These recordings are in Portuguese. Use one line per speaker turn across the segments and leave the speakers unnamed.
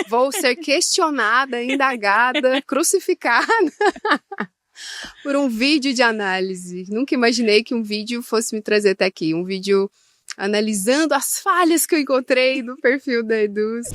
Vou ser questionada, indagada, crucificada por um vídeo de análise. Nunca imaginei que um vídeo fosse me trazer até aqui. Um vídeo analisando as falhas que eu encontrei no perfil da Eduz.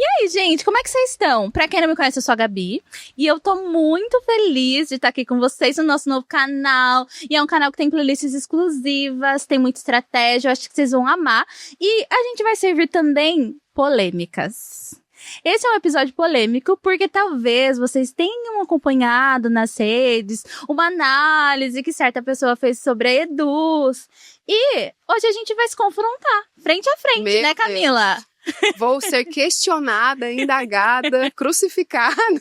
E aí, gente, como é que vocês estão? Pra quem não me conhece, eu sou a Gabi e eu tô muito feliz de estar aqui com vocês no nosso novo canal. E é um canal que tem playlists exclusivas, tem muita estratégia, eu acho que vocês vão amar. E a gente vai servir também polêmicas. Esse é um episódio polêmico porque talvez vocês tenham acompanhado nas redes uma análise que certa pessoa fez sobre a Eduz. E hoje a gente vai se confrontar, frente a frente, né, Camila?
Vou ser questionada, indagada, crucificada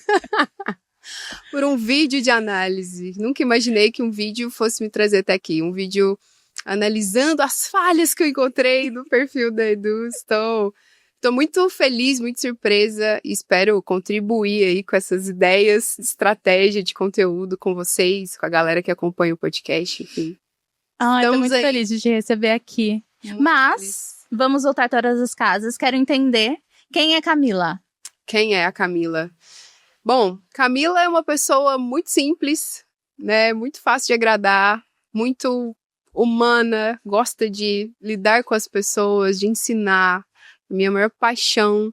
por um vídeo de análise. Nunca imaginei que um vídeo fosse me trazer até aqui. Um vídeo analisando as falhas que eu encontrei no perfil da Eduz. Estou muito feliz, muito surpresa e espero contribuir aí com essas ideias, estratégia de conteúdo com vocês, com a galera que acompanha o podcast, enfim.
Estou muito feliz de te receber aqui. Mas vamos voltar todas as casas. Quero entender quem é Camila.
Quem é a Camila? Bom, Camila é uma pessoa muito simples, né? Muito fácil de agradar, muito humana, gosta de lidar com as pessoas, de ensinar. Minha maior paixão,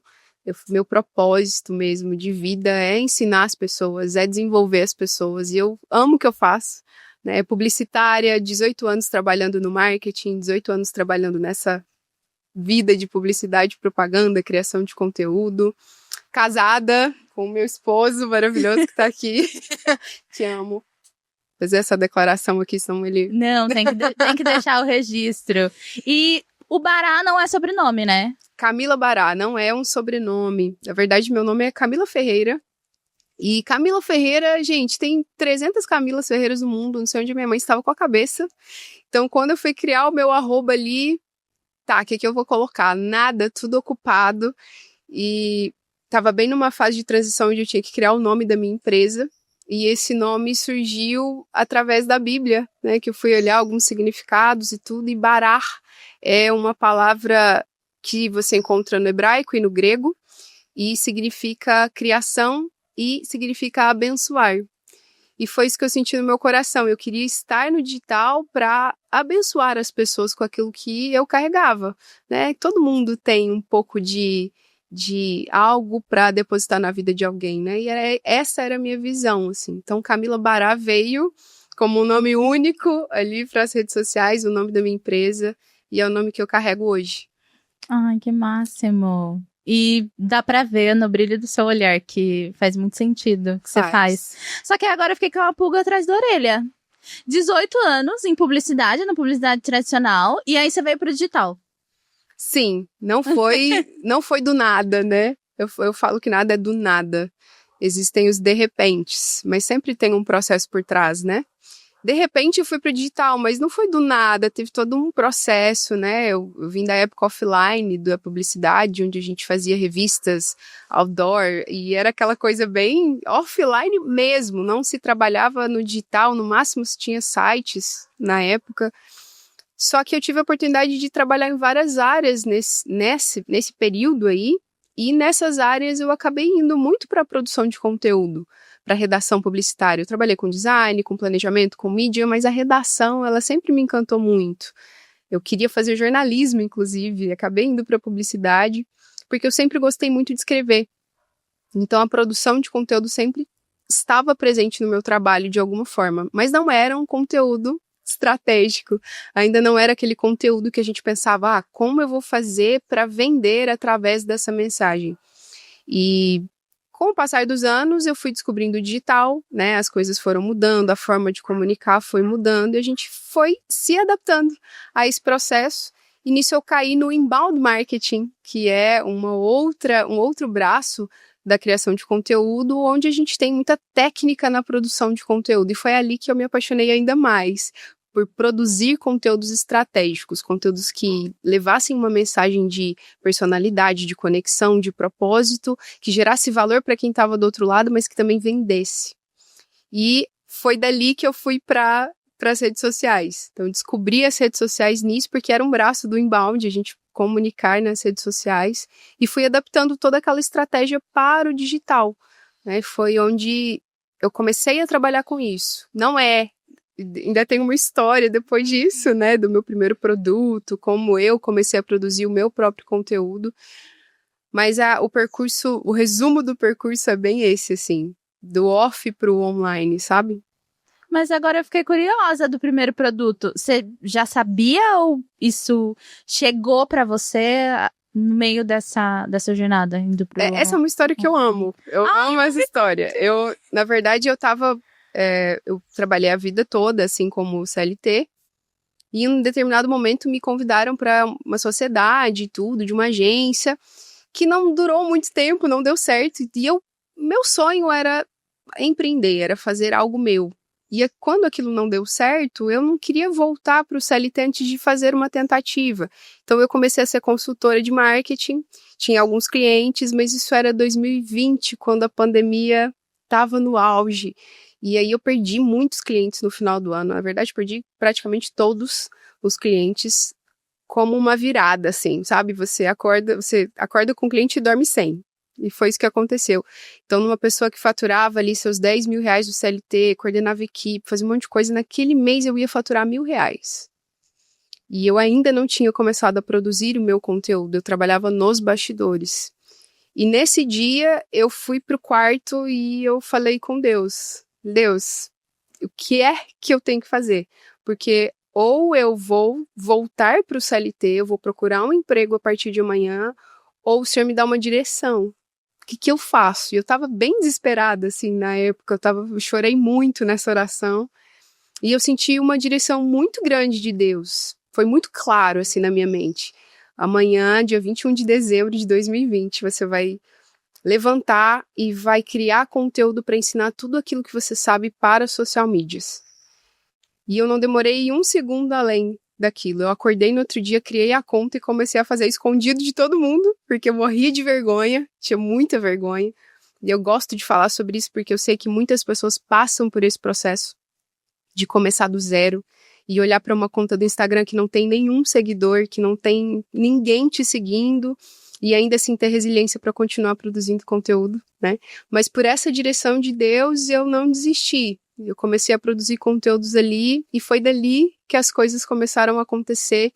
meu propósito mesmo de vida é ensinar as pessoas, é desenvolver as pessoas. E eu amo o que eu faço, né? Publicitária, 18 anos trabalhando no marketing, 18 anos trabalhando nessa vida de publicidade, propaganda, criação de conteúdo. Casada com o meu esposo maravilhoso que tá aqui. Te amo. Fazer essa declaração aqui, senão ele...
Não, tem que deixar o registro. E o Bará não é sobrenome, né?
Camila Bará não é um sobrenome. Na verdade, meu nome é Camila Ferreira. E Camila Ferreira, gente, tem 300 Camilas Ferreiras no mundo. Não sei onde minha mãe estava com a cabeça. Então, quando eu fui criar o meu arroba ali, tá, o que eu vou colocar? Nada, tudo ocupado. E tava bem numa fase de transição onde eu tinha que criar o nome da minha empresa. E esse nome surgiu através da Bíblia, né? Que eu fui olhar alguns significados e tudo. E Barar é uma palavra que você encontra no hebraico e no grego. E significa criação e significa abençoar. E foi isso que eu senti no meu coração. Eu queria estar no digital para abençoar as pessoas com aquilo que eu carregava, né? Todo mundo tem um pouco de algo para depositar na vida de alguém, né? E essa era a minha visão, assim. Então, Camila Bará veio como um nome único ali para as redes sociais, o nome da minha empresa, e é o nome que eu carrego hoje.
Ai, que máximo! E dá pra ver no brilho do seu olhar que faz muito sentido o que você faz. Só que agora eu fiquei com uma pulga atrás da orelha. 18 anos em publicidade, na publicidade tradicional, e aí você veio pro digital.
Sim, não foi do nada, né? Eu falo que nada é do nada. Existem os de repentes, mas sempre tem um processo por trás, né? De repente eu fui pro digital, mas não foi do nada, teve todo um processo, né? Eu vim da época offline, da publicidade, onde a gente fazia revistas outdoor, e era aquela coisa bem offline mesmo, não se trabalhava no digital, no máximo se tinha sites na época. Só que eu tive a oportunidade de trabalhar em várias áreas nesse período aí, e nessas áreas eu acabei indo muito para a produção de conteúdo, para redação publicitária. Eu trabalhei com design, com planejamento, com mídia, mas a redação, ela sempre me encantou muito. Eu queria fazer jornalismo, inclusive, acabei indo para publicidade, porque eu sempre gostei muito de escrever. Então, a produção de conteúdo sempre estava presente no meu trabalho de alguma forma, mas não era um conteúdo estratégico. Ainda não era aquele conteúdo que a gente pensava, como eu vou fazer para vender através dessa mensagem? E com o passar dos anos, eu fui descobrindo o digital, né? As coisas foram mudando, a forma de comunicar foi mudando e a gente foi se adaptando a esse processo. E nisso eu caí no inbound marketing, que é um outro braço da criação de conteúdo, onde a gente tem muita técnica na produção de conteúdo. E foi ali que eu me apaixonei ainda mais por produzir conteúdos estratégicos, conteúdos que levassem uma mensagem de personalidade, de conexão, de propósito, que gerasse valor para quem estava do outro lado, mas que também vendesse. E foi dali que eu fui para as redes sociais. Então, eu descobri as redes sociais nisso, porque era um braço do inbound, a gente comunicar nas redes sociais, e fui adaptando toda aquela estratégia para o digital, né? Foi onde eu comecei a trabalhar com isso. Ainda tem uma história depois disso, né, do meu primeiro produto, como eu comecei a produzir o meu próprio conteúdo, mas o resumo do percurso é bem esse, assim, do off pro online, sabe?
Mas agora eu fiquei curiosa do primeiro produto. Você já sabia ou isso chegou pra você no meio dessa jornada?
Essa é uma história que eu amo. Eu amo essa história. Na verdade, eu trabalhei a vida toda, assim como CLT, e em um determinado momento me convidaram para uma sociedade e tudo, de uma agência, que não durou muito tempo, não deu certo. E meu sonho era empreender, era fazer algo meu. E quando aquilo não deu certo, eu não queria voltar para o CLT antes de fazer uma tentativa. Então eu comecei a ser consultora de marketing, tinha alguns clientes, mas isso era 2020, quando a pandemia estava no auge. E aí eu perdi muitos clientes no final do ano. Na verdade, perdi praticamente todos os clientes como uma virada, assim, sabe? Você acorda com o cliente e dorme sem. E foi isso que aconteceu. Então, numa pessoa que faturava ali seus 10 mil reais do CLT, coordenava equipe, fazia um monte de coisa, naquele mês eu ia faturar R$1.000. E eu ainda não tinha começado a produzir o meu conteúdo, eu trabalhava nos bastidores. E nesse dia, eu fui pro quarto e eu falei com Deus, o que é que eu tenho que fazer? Porque ou eu vou voltar pro CLT, eu vou procurar um emprego a partir de amanhã, ou o Senhor me dá uma direção. O que eu faço? E eu tava bem desesperada, assim, na época. Eu chorei muito nessa oração. E eu senti uma direção muito grande de Deus. Foi muito claro, assim, na minha mente. Amanhã, dia 21 de dezembro de 2020, você vai levantar e vai criar conteúdo para ensinar tudo aquilo que você sabe para social medias. E eu não demorei um segundo além daquilo. Eu acordei no outro dia, criei a conta e comecei a fazer escondido de todo mundo, porque eu morria de vergonha, tinha muita vergonha. E eu gosto de falar sobre isso porque eu sei que muitas pessoas passam por esse processo de começar do zero e olhar para uma conta do Instagram que não tem nenhum seguidor, que não tem ninguém te seguindo, e ainda assim ter resiliência para continuar produzindo conteúdo, né? Mas por essa direção de Deus, eu não desisti. Eu comecei a produzir conteúdos ali e foi dali que as coisas começaram a acontecer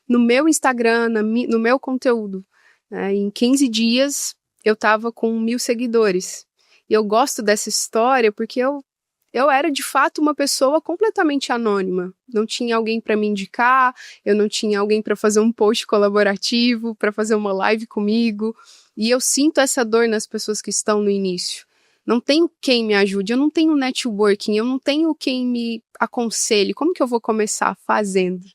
no meu Instagram, no meu conteúdo. Em 15 dias, eu estava com 1.000 seguidores. E eu gosto dessa história porque eu era, de fato, uma pessoa completamente anônima. Não tinha alguém para me indicar, eu não tinha alguém para fazer um post colaborativo, para fazer uma live comigo. E eu sinto essa dor nas pessoas que estão no início. Não tenho quem me ajude, eu não tenho networking, eu não tenho quem me aconselhe. Como que eu vou começar? Fazendo,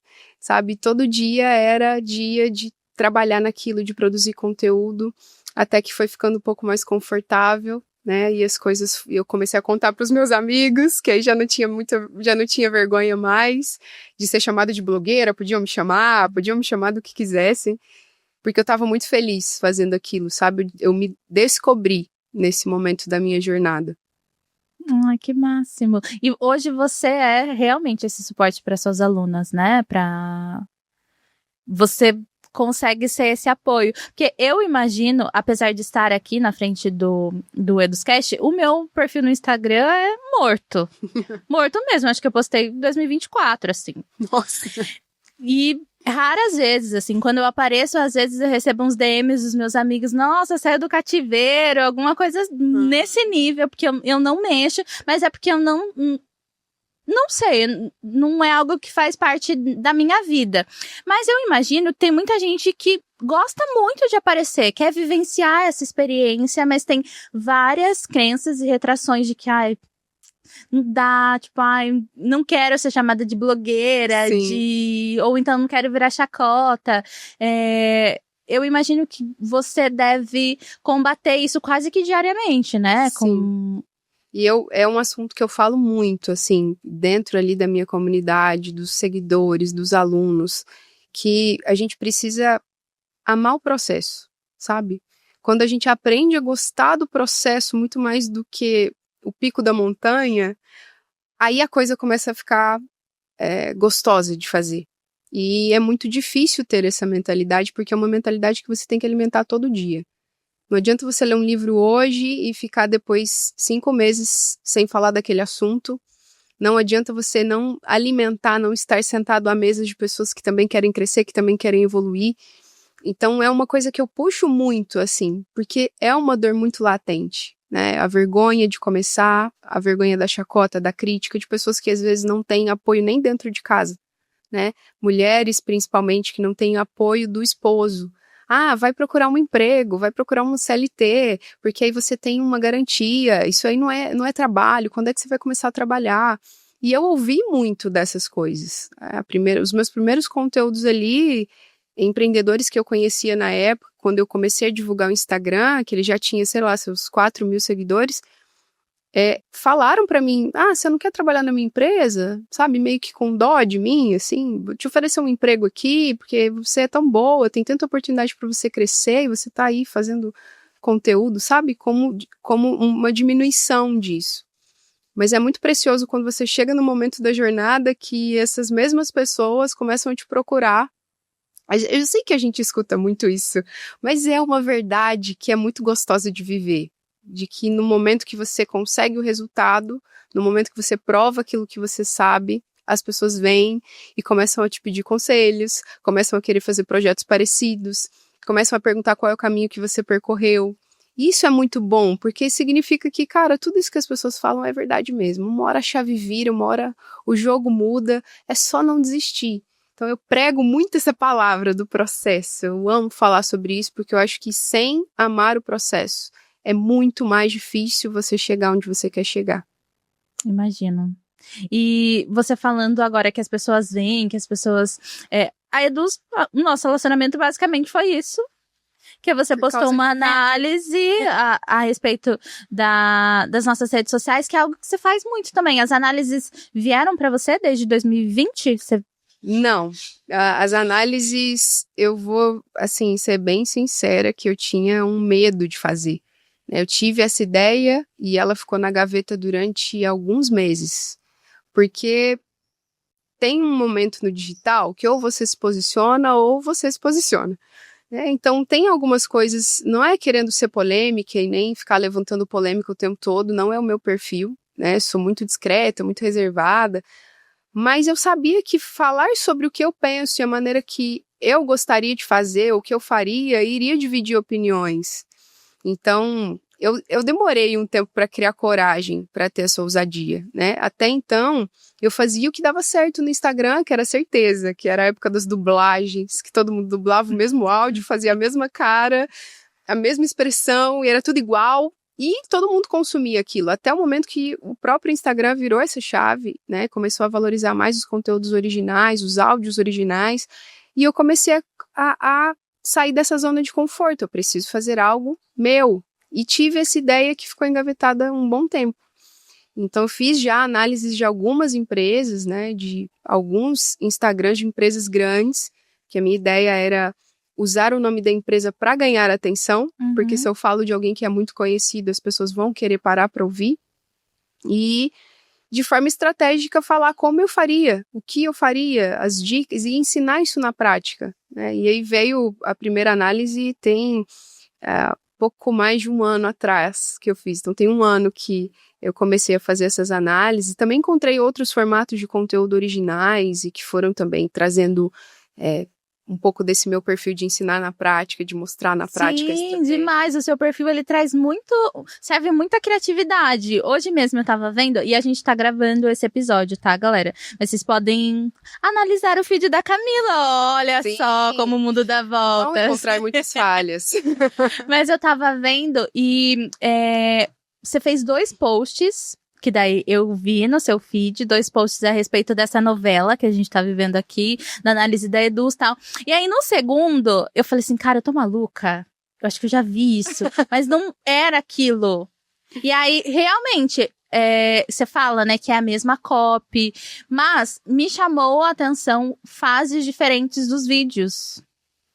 sabe? Todo dia era dia de trabalhar naquilo, de produzir conteúdo, até que foi ficando um pouco mais confortável, né? E as coisas, eu comecei a contar para os meus amigos, que aí já não tinha vergonha mais de ser chamada de blogueira, podiam me chamar do que quisessem, porque eu estava muito feliz fazendo aquilo, sabe? Eu me descobri nesse momento da minha jornada.
Ai, que máximo. E hoje você é realmente esse suporte para suas alunas, né? Você consegue ser esse apoio. Porque eu imagino, apesar de estar aqui na frente do EdusCast, o meu perfil no Instagram é morto. Morto mesmo. Acho que eu postei em 2024, assim.
Nossa.
E raras vezes, assim, quando eu apareço, às vezes eu recebo uns DMs dos meus amigos, nossa, saiu do cativeiro, alguma coisa nesse nível, porque eu não mexo, mas é porque eu não sei, não é algo que faz parte da minha vida. Mas eu imagino que tem muita gente que gosta muito de aparecer, quer vivenciar essa experiência, mas tem várias crenças e retrações de que, não dá, tipo, não quero ser chamada de blogueira, ou então não quero virar chacota. Eu imagino que você deve combater isso quase que diariamente, né?
Sim. E é um assunto que eu falo muito, assim, dentro ali da minha comunidade, dos seguidores, dos alunos, que a gente precisa amar o processo, sabe? Quando a gente aprende a gostar do processo muito mais do que o pico da montanha, aí a coisa começa a ficar gostosa de fazer. E é muito difícil ter essa mentalidade, porque é uma mentalidade que você tem que alimentar todo dia. Não adianta você ler um livro hoje e ficar depois 5 meses sem falar daquele assunto. Não adianta você não alimentar, não estar sentado à mesa de pessoas que também querem crescer, que também querem evoluir. Então é uma coisa que eu puxo muito, assim, porque é uma dor muito latente, né? A vergonha de começar, a vergonha da chacota, da crítica, de pessoas que às vezes não têm apoio nem dentro de casa, né? Mulheres, principalmente, que não têm apoio do esposo. Ah, vai procurar um emprego, vai procurar um CLT, porque aí você tem uma garantia, isso aí não é trabalho, quando é que você vai começar a trabalhar? E eu ouvi muito dessas coisas. Os meus primeiros conteúdos ali, empreendedores que eu conhecia na época, quando eu comecei a divulgar o Instagram, que ele já tinha, sei lá, seus 4 mil seguidores, falaram pra mim, você não quer trabalhar na minha empresa? Sabe, meio que com dó de mim, assim, vou te oferecer um emprego aqui, porque você é tão boa, tem tanta oportunidade pra você crescer, e você tá aí fazendo conteúdo, sabe, como uma diminuição disso. Mas é muito precioso quando você chega no momento da jornada que essas mesmas pessoas começam a te procurar. Eu sei que a gente escuta muito isso, mas é uma verdade que é muito gostosa de viver. De que no momento que você consegue o resultado, no momento que você prova aquilo que você sabe, as pessoas vêm e começam a te pedir conselhos, começam a querer fazer projetos parecidos, começam a perguntar qual é o caminho que você percorreu. Isso é muito bom, porque significa que, cara, tudo isso que as pessoas falam é verdade mesmo. Uma hora a chave vira, uma hora o jogo muda, é só não desistir. Então eu prego muito essa palavra do processo, eu amo falar sobre isso, porque eu acho que sem amar o processo, é muito mais difícil você chegar onde você quer chegar.
Imagino. E você falando agora que as pessoas vêm, que as pessoas... o nosso relacionamento basicamente foi isso. Que você postou uma análise a respeito das nossas redes sociais, que é algo que você faz muito também. As análises vieram para você desde 2020?
Não. As análises, eu vou, assim, ser bem sincera, que eu tinha um medo de fazer. Eu tive essa ideia e ela ficou na gaveta durante alguns meses. Porque tem um momento no digital que ou você se posiciona ou você se posiciona. Então tem algumas coisas, não é querendo ser polêmica e nem ficar levantando polêmica o tempo todo, não é o meu perfil, né? Sou muito discreta, muito reservada. Mas eu sabia que falar sobre o que eu penso e a maneira que eu gostaria de fazer, o que eu faria, iria dividir opiniões. Então, eu demorei um tempo para criar coragem para ter essa ousadia, né? Até então, eu fazia o que dava certo no Instagram, que era certeza, que era a época das dublagens, que todo mundo dublava o mesmo áudio, fazia a mesma cara, a mesma expressão, e era tudo igual, e todo mundo consumia aquilo, até o momento que o próprio Instagram virou essa chave, né? Começou a valorizar mais os conteúdos originais, os áudios originais, e eu comecei a sair dessa zona de conforto, eu preciso fazer algo meu. E tive essa ideia que ficou engavetada um bom tempo. Então, eu fiz já análises de algumas empresas, né, de alguns Instagrams de empresas grandes, que a minha ideia era usar o nome da empresa para ganhar atenção, porque se eu falo de alguém que é muito conhecido, as pessoas vão querer parar para ouvir. E, de forma estratégica, falar como eu faria, o que eu faria, as dicas, e ensinar isso na prática, né? E aí veio a primeira análise, tem pouco mais de um ano atrás que eu fiz. Então, tem um ano que eu comecei a fazer essas análises. Também encontrei outros formatos de conteúdo originais e que foram também trazendo um pouco desse meu perfil de ensinar na prática, de mostrar na prática.
Sim, demais. O seu perfil, ele traz muito... serve muita criatividade. Hoje mesmo eu tava vendo, e a gente tá gravando esse episódio, tá, galera? Mas vocês podem analisar o feed da Camila. Olha
Sim.
só como o mundo dá voltas.
Vão encontrar muitas falhas.
Mas eu tava vendo e você fez 2 posts, que daí eu vi no seu feed, 2 posts a respeito dessa novela que a gente tá vivendo aqui, da análise da Eduz e tal. E aí, no segundo, eu falei assim, cara, eu tô maluca. Eu acho que eu já vi isso. Mas não era aquilo. E aí, realmente, você fala, né, que é a mesma copy, mas me chamou a atenção fases diferentes dos vídeos.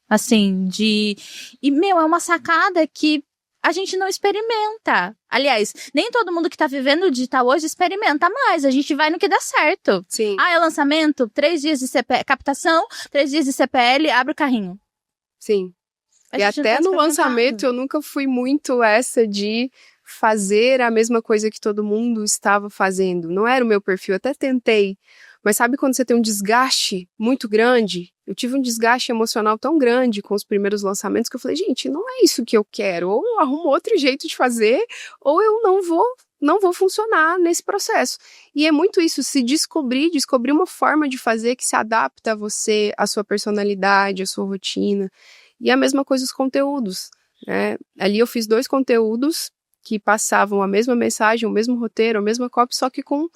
Assim, E, é uma sacada que a gente não experimenta. Aliás, nem todo mundo que tá vivendo o digital hoje experimenta mais. A gente vai no que dá certo.
Sim.
É lançamento, 3 dias de captação, 3 dias de CPL, abre o carrinho.
Sim. E até no lançamento eu nunca fui muito essa de fazer a mesma coisa que todo mundo estava fazendo. Não era o meu perfil, até tentei. Mas sabe quando você tem um desgaste muito grande? Eu tive um desgaste emocional tão grande com os primeiros lançamentos que eu falei, gente, não é isso que eu quero. Ou eu arrumo outro jeito de fazer, ou eu não vou funcionar nesse processo. E é muito isso, se descobrir uma forma de fazer que se adapta a você, a sua personalidade, a sua rotina. E a mesma coisa os conteúdos, né? Ali eu fiz 2 conteúdos que passavam a mesma mensagem, o mesmo roteiro, a mesma copy, só que com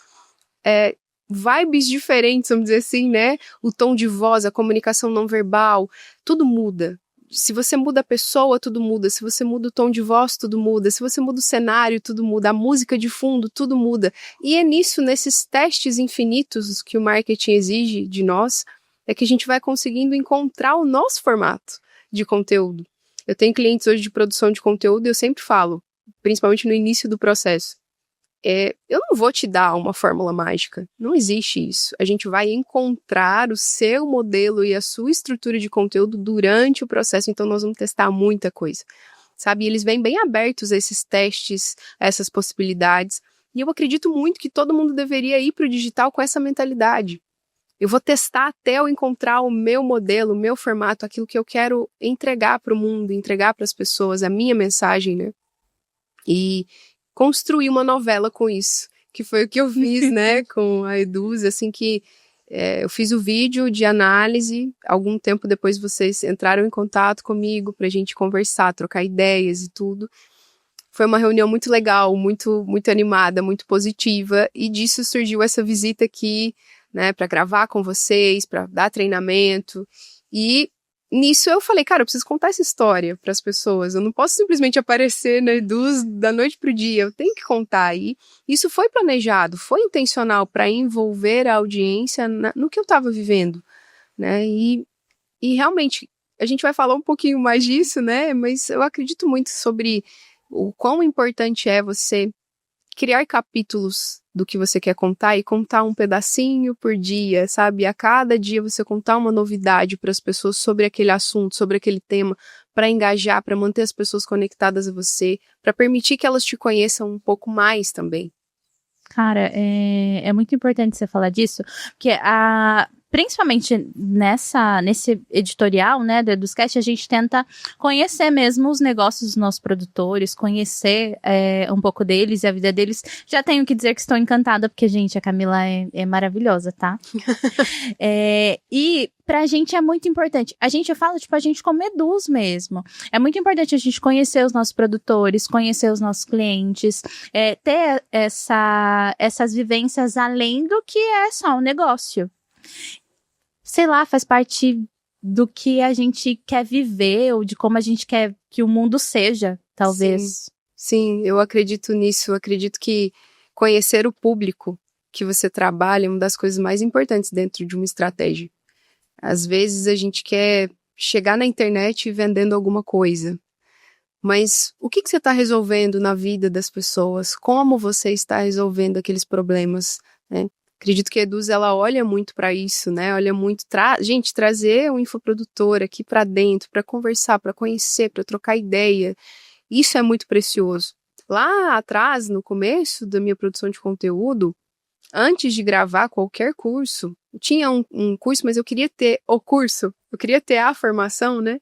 vibes diferentes, vamos dizer assim, né? O tom de voz, a comunicação não verbal, tudo muda. Se você muda a pessoa, tudo muda. Se você muda o tom de voz, tudo muda. Se você muda o cenário, tudo muda. A música de fundo, tudo muda. E é nesses testes infinitos que o marketing exige de nós, é que a gente vai conseguindo encontrar o nosso formato de conteúdo. Eu tenho clientes hoje de produção de conteúdo e eu sempre falo, principalmente no início do processo, eu não vou te dar uma fórmula mágica, não existe isso. A gente vai encontrar o seu modelo e a sua estrutura de conteúdo durante o processo, então nós vamos testar muita coisa, sabe? E eles vêm bem abertos a esses testes, a essas possibilidades, e eu acredito muito que todo mundo deveria ir para o digital com essa mentalidade. Eu vou testar até eu encontrar o meu modelo, o meu formato, aquilo que eu quero entregar para o mundo, entregar para as pessoas, a minha mensagem, né? E construir uma novela com isso, que foi o que eu fiz, né, com a Eduz, assim que eu fiz o vídeo de análise, algum tempo depois vocês entraram em contato comigo pra gente conversar, trocar ideias e tudo. Foi uma reunião muito legal, muito, muito animada, muito positiva, e disso surgiu essa visita aqui, né, pra gravar com vocês, pra dar treinamento, e nisso eu falei, cara, eu preciso contar essa história para as pessoas, eu não posso simplesmente aparecer na Eduz da noite pro dia, eu tenho que contar. E isso foi planejado, foi intencional para envolver a audiência no que eu estava vivendo, né? E realmente, a gente vai falar um pouquinho mais disso, né? Mas eu acredito muito sobre o quão importante é você criar capítulos do que você quer contar e contar um pedacinho por dia, sabe? A cada dia você contar uma novidade para as pessoas sobre aquele assunto, sobre aquele tema, para engajar, para manter as pessoas conectadas a você, para permitir que elas te conheçam um pouco mais também.
Cara, é muito importante você falar disso, porque principalmente nesse editorial, né, do Eduzcast, a gente tenta conhecer mesmo os negócios dos nossos produtores, conhecer um pouco deles e a vida deles. Já tenho que dizer que estou encantada, porque, gente, a Camila é maravilhosa, tá? E pra gente é muito importante. Eu falo, a gente como Eduz mesmo. É muito importante a gente conhecer os nossos produtores, conhecer os nossos clientes, ter essas vivências além do que é só um negócio. Sei lá, faz parte do que a gente quer viver ou de como a gente quer que o mundo seja, talvez.
Sim, eu acredito nisso. Eu acredito que conhecer o público que você trabalha é uma das coisas mais importantes dentro de uma estratégia. Às vezes a gente quer chegar na internet vendendo alguma coisa, mas o que você está resolvendo na vida das pessoas? Como você está resolvendo aqueles problemas, né? Acredito que a Eduz, ela olha muito para isso, né? Olha muito, trazer um infoprodutor aqui para dentro, para conversar, para conhecer, para trocar ideia, isso é muito precioso. Lá atrás, no começo da minha produção de conteúdo, antes de gravar qualquer curso, tinha um curso, mas eu queria ter o curso, eu queria ter a formação, né?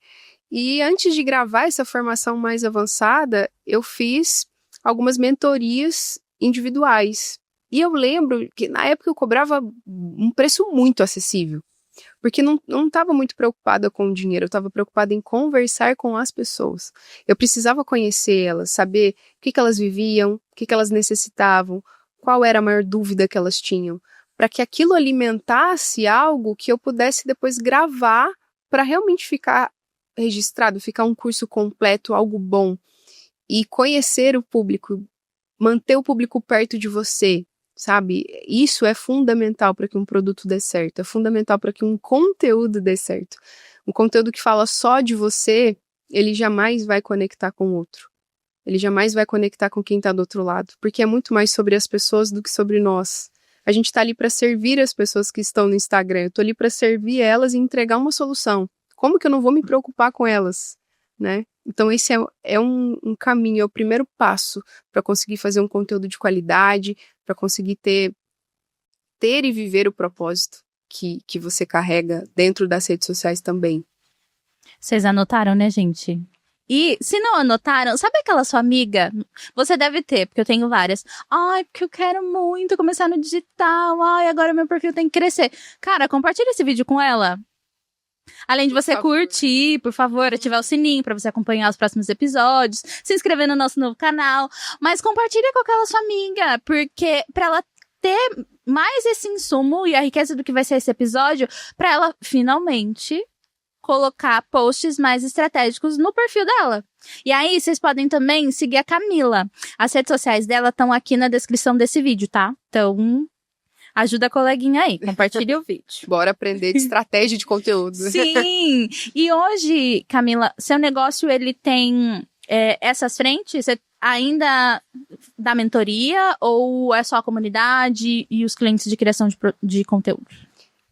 E antes de gravar essa formação mais avançada, eu fiz algumas mentorias individuais. E eu lembro que na época eu cobrava um preço muito acessível, porque não estava muito preocupada com o dinheiro, eu estava preocupada em conversar com as pessoas. Eu precisava conhecer elas, saber o que elas viviam, o que elas necessitavam, qual era a maior dúvida que elas tinham, para que aquilo alimentasse algo que eu pudesse depois gravar para realmente ficar registrado, ficar um curso completo, algo bom. E conhecer o público manter o público perto de você, sabe? Isso é fundamental para que um produto dê certo, é fundamental para que um conteúdo dê certo. Um conteúdo que fala só de você, ele jamais vai conectar com o outro. Ele jamais vai conectar com quem está do outro lado, porque é muito mais sobre as pessoas do que sobre nós. A gente está ali para servir as pessoas que estão no Instagram, eu estou ali para servir elas e entregar uma solução. Como que eu não vou me preocupar com elas, né? Então esse é um caminho, é o primeiro passo para conseguir fazer um conteúdo de qualidade, para conseguir ter e viver o propósito que você carrega dentro das redes sociais também.
Vocês anotaram, né, gente? E se não anotaram, sabe aquela sua amiga? Você deve ter, porque eu tenho várias. Ai, porque eu quero muito começar no digital. Ai, agora meu perfil tem que crescer. Cara, compartilha esse vídeo com ela. Além de você curtir, por favor, ativar o sininho pra você acompanhar os próximos episódios, se inscrever no nosso novo canal, mas compartilha com aquela sua amiga, porque pra ela ter mais esse insumo e a riqueza do que vai ser esse episódio, pra ela finalmente colocar posts mais estratégicos no perfil dela. E aí, vocês podem também seguir a Camila. As redes sociais dela estão aqui na descrição desse vídeo, tá? Então, ajuda a coleguinha aí, compartilha o vídeo.
Bora aprender de estratégia de conteúdo.
Sim! E hoje, Camila, seu negócio, ele tem essas frentes? Você ainda dá mentoria ou é só a comunidade e os clientes de criação de conteúdo?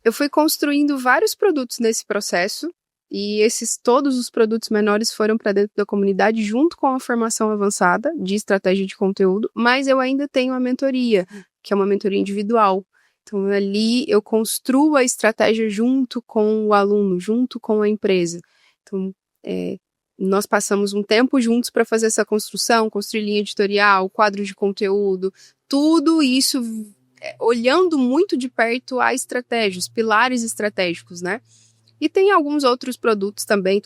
Eu fui construindo vários produtos nesse processo e todos os produtos menores foram para dentro da comunidade junto com a formação avançada de estratégia de conteúdo, mas eu ainda tenho a mentoria, que é uma mentoria individual. Então, ali eu construo a estratégia junto com o aluno, junto com a empresa. Então, nós passamos um tempo juntos para fazer essa construção, construir linha editorial, quadro de conteúdo, tudo isso olhando muito de perto a estratégia, os pilares estratégicos, né? E tem alguns outros produtos também.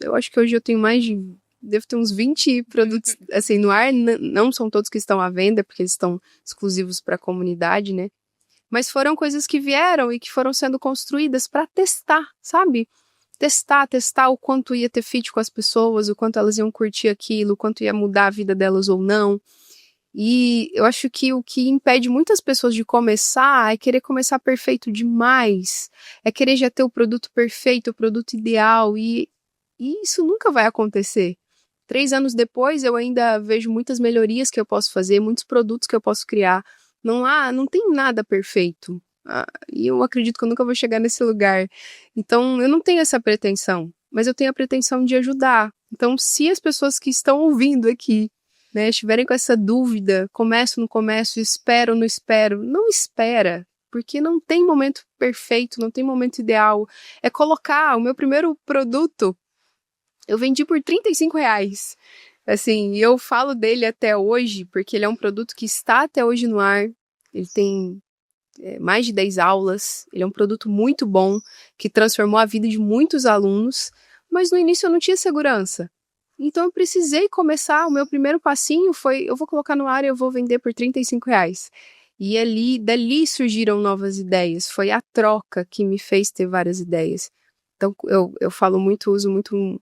Eu acho que hoje eu tenho devo ter uns 20 produtos assim no ar, não são todos que estão à venda, porque eles estão exclusivos para a comunidade, né? Mas foram coisas que vieram e que foram sendo construídas para testar, sabe? Testar o quanto ia ter fit com as pessoas, o quanto elas iam curtir aquilo, o quanto ia mudar a vida delas ou não. E eu acho que o que impede muitas pessoas de começar é querer começar perfeito demais, é querer já ter o produto perfeito, o produto ideal, e isso nunca vai acontecer. 3 anos depois eu ainda vejo muitas melhorias que eu posso fazer, muitos produtos que eu posso criar. Não tem nada perfeito. E eu acredito que eu nunca vou chegar nesse lugar. Então, eu não tenho essa pretensão, mas eu tenho a pretensão de ajudar. Então, se as pessoas que estão ouvindo aqui, né, estiverem com essa dúvida, começo, não começo, espero, não espero, não espera, porque não tem momento perfeito, não tem momento ideal. É colocar o meu primeiro produto, eu vendi por R$35. Assim, eu falo dele até hoje, porque ele é um produto que está até hoje no ar, ele tem mais de 10 aulas, ele é um produto muito bom, que transformou a vida de muitos alunos, mas no início eu não tinha segurança. Então eu precisei começar, o meu primeiro passinho foi, eu vou colocar no ar e eu vou vender por R$35. E dali surgiram novas ideias, foi a troca que me fez ter várias ideias. Então eu uso muito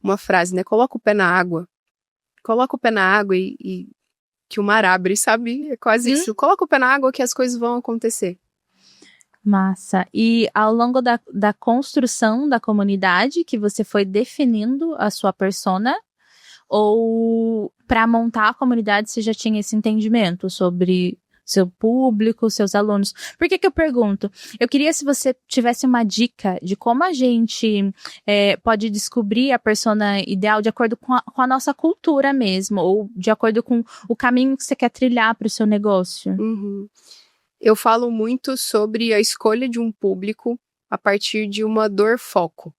uma frase, né? Coloca o pé na água e que o mar abre, sabe? É quase isso. Coloca o pé na água que as coisas vão acontecer.
Massa. E ao longo da construção da comunidade, que você foi definindo a sua persona, ou para montar a comunidade você já tinha esse entendimento sobre seu público, seus alunos? Por que eu pergunto? Eu queria se você tivesse uma dica de como a gente pode descobrir a persona ideal de acordo com a nossa cultura mesmo, ou de acordo com o caminho que você quer trilhar para o seu negócio.
Uhum. Eu falo muito sobre a escolha de um público a partir de uma dor foco.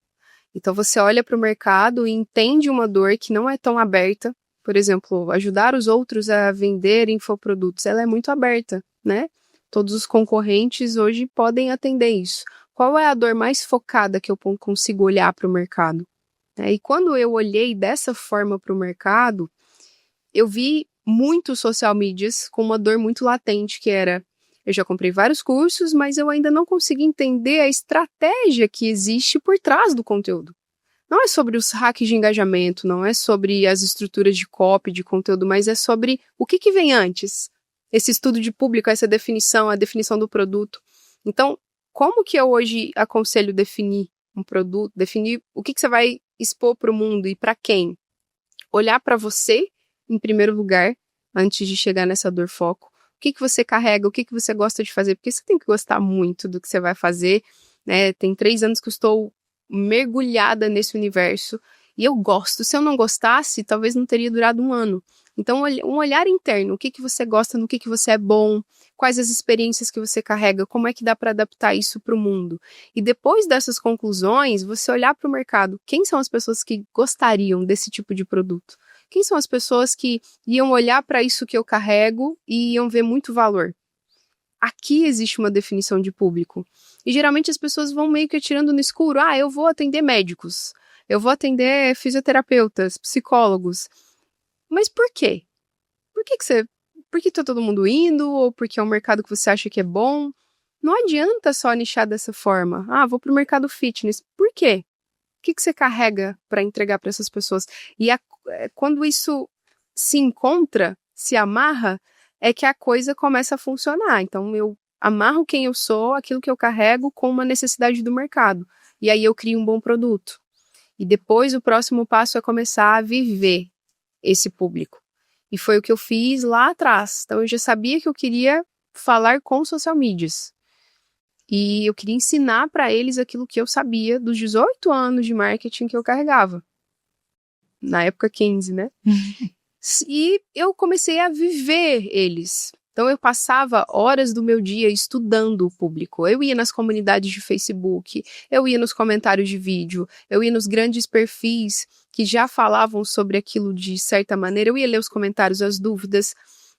Então você olha para o mercado e entende uma dor que não é tão aberta. Por exemplo, ajudar os outros a vender infoprodutos, ela é muito aberta, né? Todos os concorrentes hoje podem atender isso. Qual é a dor mais focada que eu consigo olhar para o mercado? E quando eu olhei dessa forma para o mercado, eu vi muitos social medias com uma dor muito latente, que era: eu já comprei vários cursos, mas eu ainda não consegui entender a estratégia que existe por trás do conteúdo. não é sobre os hacks de engajamento, não é sobre as estruturas de copy, de conteúdo, mas é sobre o que vem antes. Esse estudo de público, essa definição, a definição do produto. Então, como que eu hoje aconselho definir um produto, definir o que você vai expor para o mundo e para quem? Olhar para você, em primeiro lugar, antes de chegar nessa dor foco. O que você carrega, o que você gosta de fazer, porque você tem que gostar muito do que você vai fazer, né? Tem 3 anos que eu estou mergulhada nesse universo e eu gosto. Se eu não gostasse, talvez não teria durado 1 ano. Então, um olhar interno, o que você gosta, no que você é bom, quais as experiências que você carrega, como é que dá para adaptar isso para o mundo. E depois dessas conclusões, você olhar para o mercado, quem são as pessoas que gostariam desse tipo de produto? Quem são as pessoas que iam olhar para isso que eu carrego e iam ver muito valor? Aqui existe uma definição de público. E geralmente as pessoas vão meio que atirando no escuro. Ah, eu vou atender médicos, eu vou atender fisioterapeutas, psicólogos. Mas por quê? Por que tá todo mundo indo? Ou porque é um mercado que você acha que é bom? Não adianta só nichar dessa forma. Ah, vou pro mercado fitness. Por quê? O que você carrega para entregar para essas pessoas? E quando isso se encontra, se amarra, é que a coisa começa a funcionar. Então, eu amarro quem eu sou, aquilo que eu carrego, com uma necessidade do mercado. E aí eu crio um bom produto. E depois o próximo passo é começar a viver esse público. E foi o que eu fiz lá atrás. Então, eu já sabia que eu queria falar com social medias. E eu queria ensinar para eles aquilo que eu sabia dos 18 anos de marketing que eu carregava. Na época 15, né? E eu comecei a viver eles. Então eu passava horas do meu dia estudando o público. Eu ia nas comunidades de Facebook, eu ia nos comentários de vídeo, eu ia nos grandes perfis que já falavam sobre aquilo de certa maneira, eu ia ler os comentários, as dúvidas,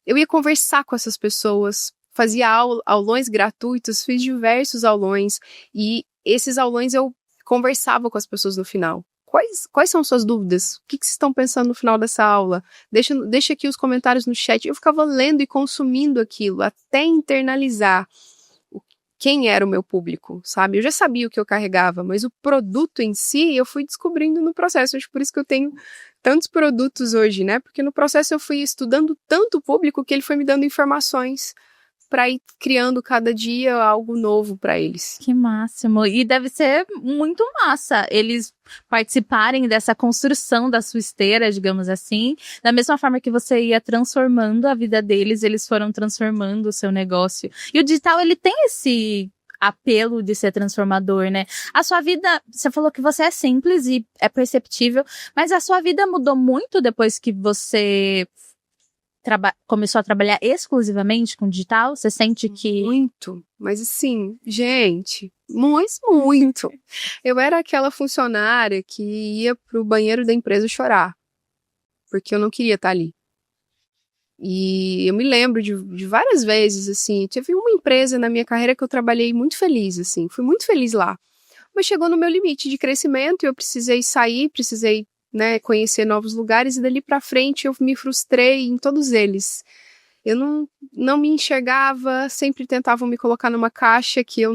eu ia conversar com essas pessoas, fazia aulões gratuitos, fiz diversos aulões e esses aulões eu conversava com as pessoas no final. Quais são suas dúvidas? O que vocês estão pensando no final dessa aula? Deixa aqui os comentários no chat. Eu ficava lendo e consumindo aquilo até internalizar quem era o meu público, sabe? Eu já sabia o que eu carregava, mas o produto em si eu fui descobrindo no processo. Acho por isso que eu tenho tantos produtos hoje, né? Porque no processo eu fui estudando tanto o público que ele foi me dando informações para ir criando cada dia algo novo para eles.
Que máximo! E deve ser muito massa eles participarem dessa construção da sua esteira, digamos assim. Da mesma forma que você ia transformando a vida deles, eles foram transformando o seu negócio. E o digital, ele tem esse apelo de ser transformador, né? A sua vida, você falou que você é simples e é perceptível, mas a sua vida mudou muito depois que você começou a trabalhar exclusivamente com digital? Você sente que...
Muito, mas assim, gente, muito. Eu era aquela funcionária que ia pro banheiro da empresa chorar, porque eu não queria estar ali. E eu me lembro de várias vezes, assim, teve uma empresa na minha carreira que eu trabalhei muito feliz, assim, fui muito feliz lá. Mas chegou no meu limite de crescimento e eu precisei sair, né, conhecer novos lugares, e dali pra frente eu me frustrei em todos eles. Eu não me enxergava, sempre tentavam me colocar numa caixa que eu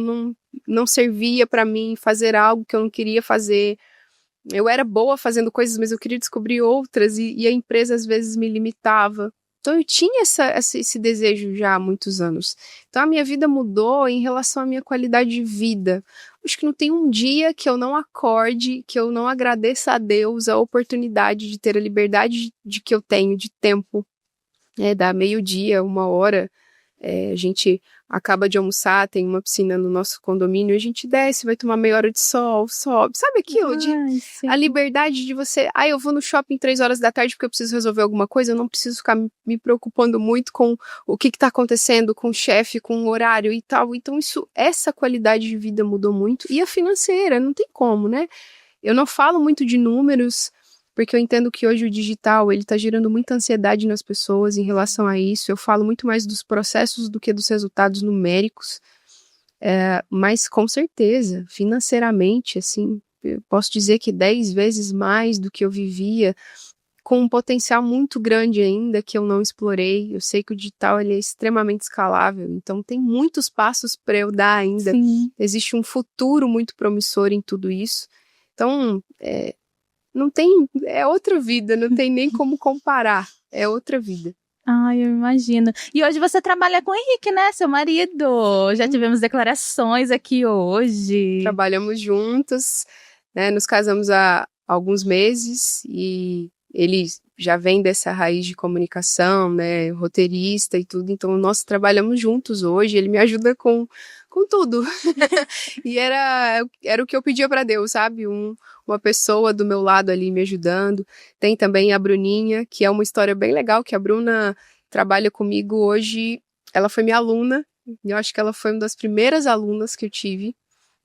não servia pra mim, fazer algo que eu não queria fazer. Eu era boa fazendo coisas, mas eu queria descobrir outras, e a empresa às vezes me limitava. Então eu tinha esse desejo já há muitos anos. Então a minha vida mudou em relação à minha qualidade de vida. Acho que não tem um dia que eu não acorde, que eu não agradeça a Deus a oportunidade de ter a liberdade de que eu tenho de tempo. Da meio-dia, 1 hora, a gente acaba de almoçar, tem uma piscina no nosso condomínio, a gente desce, vai tomar meia hora de sol, sobe. Sabe aquilo? A liberdade de você... eu vou no shopping 3 horas da tarde porque eu preciso resolver alguma coisa, eu não preciso ficar me preocupando muito com o que está acontecendo, com o chefe, com o horário e tal. Então, essa qualidade de vida mudou muito. E a financeira, não tem como, né? Eu não falo muito de números, porque eu entendo que hoje o digital, ele tá gerando muita ansiedade nas pessoas em relação a isso. Eu falo muito mais dos processos do que dos resultados numéricos. Mas, com certeza, financeiramente, assim, eu posso dizer que 10 vezes mais do que eu vivia, com um potencial muito grande ainda que eu não explorei. Eu sei que o digital, ele é extremamente escalável, então tem muitos passos para eu dar ainda.
Sim.
Existe um futuro muito promissor em tudo isso. Então, não tem, é outra vida, não tem nem como comparar, é outra vida.
Ai, eu imagino. E hoje você trabalha com o Henrique, né, seu marido? Já tivemos declarações aqui hoje.
Trabalhamos juntos, né, nos casamos há alguns meses e ele já vem dessa raiz de comunicação, né, roteirista e tudo, então nós trabalhamos juntos hoje, ele me ajuda com tudo. E era o que eu pedia para Deus, sabe? Uma pessoa do meu lado ali me ajudando. Tem também a Bruninha, que é uma história bem legal, que a Bruna trabalha comigo hoje. Ela foi minha aluna, e eu acho que ela foi uma das primeiras alunas que eu tive.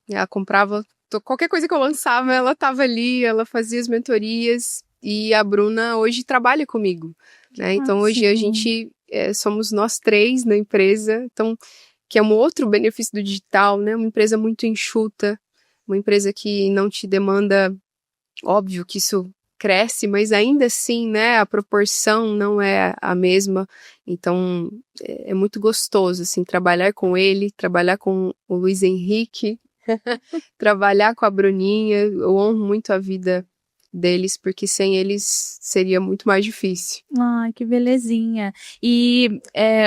Ela comprava qualquer coisa que eu lançava, ela estava ali, ela fazia as mentorias, e a Bruna hoje trabalha comigo, né? Então hoje a gente somos nós 3 na empresa, então que é um outro benefício do digital, né? Uma empresa muito enxuta, uma empresa que não te demanda, óbvio que isso cresce, mas ainda assim, né, a proporção não é a mesma, então é muito gostoso, assim, trabalhar com ele, trabalhar com o Luiz Henrique, trabalhar com a Bruninha, eu honro muito a vida deles, porque sem eles seria muito mais difícil.
Ai, que belezinha. E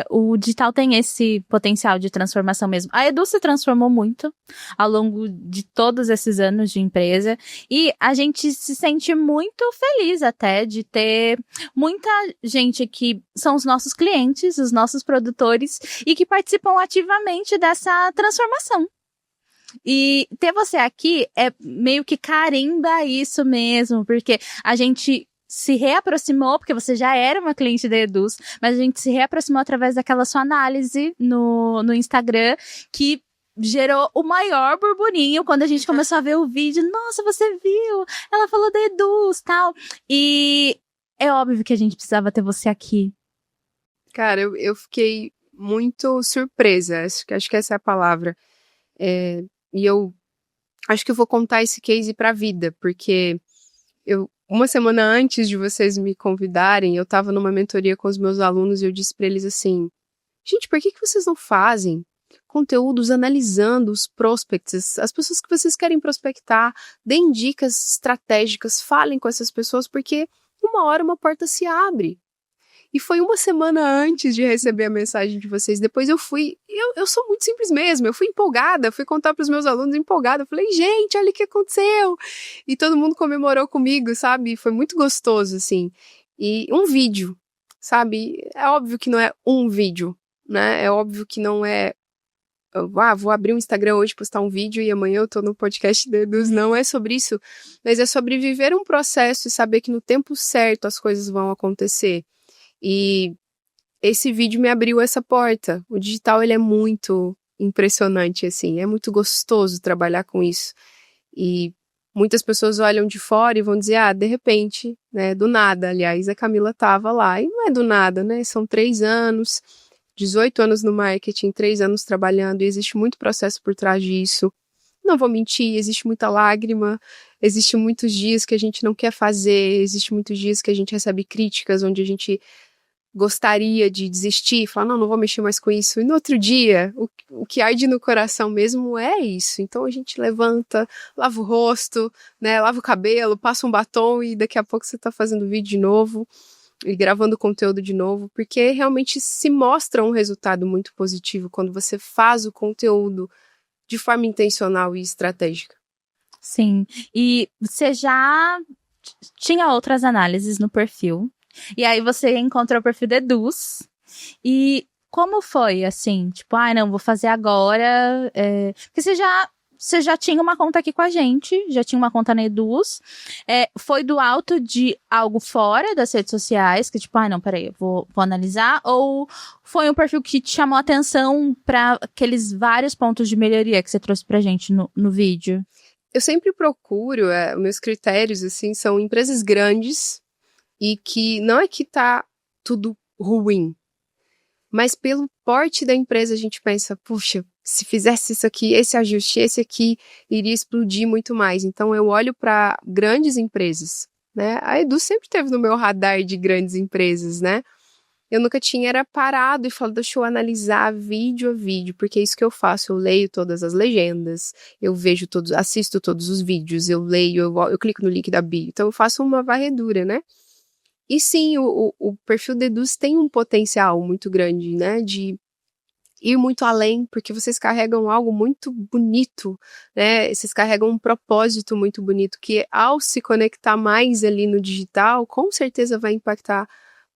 o digital tem esse potencial de transformação mesmo. A Edu se transformou muito ao longo de todos esses anos de empresa e a gente se sente muito feliz até de ter muita gente que são os nossos clientes, os nossos produtores e que participam ativamente dessa transformação. E ter você aqui é meio que carimba isso mesmo, porque a gente se reaproximou, porque você já era uma cliente da Eduz, mas a gente se reaproximou através daquela sua análise no Instagram, que gerou o maior burburinho quando a gente começou a ver o vídeo. Nossa, você viu? Ela falou da Eduz, tal. E é óbvio que a gente precisava ter você aqui.
Cara, eu fiquei muito surpresa, acho que essa é a palavra. E eu acho que eu vou contar esse case pra vida, porque uma semana antes de vocês me convidarem, eu tava numa mentoria com os meus alunos e eu disse pra eles assim, gente, por que vocês não fazem conteúdos analisando os prospects, as pessoas que vocês querem prospectar, deem dicas estratégicas, falem com essas pessoas, porque uma hora uma porta se abre. E foi uma semana antes de receber a mensagem de vocês. Depois eu sou muito simples mesmo, eu fui empolgada, fui contar para os meus alunos empolgada. Eu falei, gente, olha o que aconteceu. E todo mundo comemorou comigo, sabe? Foi muito gostoso, assim. E um vídeo, sabe? É óbvio que não é um vídeo, né? É óbvio que não é, vou abrir um Instagram hoje, postar um vídeo e amanhã eu tô no podcast Deduz. Não é sobre isso, mas é sobre viver um processo e saber que no tempo certo as coisas vão acontecer. E esse vídeo me abriu essa porta. O digital, ele é muito impressionante, assim. É muito gostoso trabalhar com isso. E muitas pessoas olham de fora e vão dizer, de repente, né, do nada. Aliás, a Camila tava lá. E não é do nada, né? São 3 anos, 18 anos no marketing, 3 anos trabalhando. E existe muito processo por trás disso. Não vou mentir, existe muita lágrima. Existe muitos dias que a gente não quer fazer. Existe muitos dias que a gente recebe críticas, onde a gente gostaria de desistir, falar, não vou mexer mais com isso. E no outro dia, o que arde no coração mesmo é isso. Então a gente levanta, lava o rosto, né, lava o cabelo, passa um batom e daqui a pouco você tá fazendo vídeo de novo e gravando conteúdo de novo, porque realmente se mostra um resultado muito positivo quando você faz o conteúdo de forma intencional e estratégica.
Sim, e você já tinha outras análises no perfil. E aí você encontrou o perfil da Eduz. E como foi, assim? Tipo, não, vou fazer agora. Porque você já tinha uma conta aqui com a gente, já tinha uma conta na Eduz. Foi do alto de algo fora das redes sociais, que tipo, não, peraí, eu vou analisar. Ou foi um perfil que te chamou a atenção para aqueles vários pontos de melhoria que você trouxe pra gente no vídeo?
Eu sempre procuro, meus critérios, assim, são empresas grandes, e que não é que tá tudo ruim, mas pelo porte da empresa a gente pensa, puxa, se fizesse isso aqui, esse ajuste, esse aqui iria explodir muito mais. Então eu olho para grandes empresas, né? A Edu sempre teve no meu radar de grandes empresas, né? eu nunca tinha era parado e falado, deixa eu analisar vídeo a vídeo, porque é isso que eu faço, eu leio todas as legendas, eu vejo todos, assisto todos os vídeos, eu leio, eu clico no link da bio, então eu faço uma varredura, né? E sim, o perfil Deduz tem um potencial muito grande, né, de ir muito além, porque vocês carregam algo muito bonito, né? Vocês carregam um propósito muito bonito, que ao se conectar mais ali no digital, com certeza vai impactar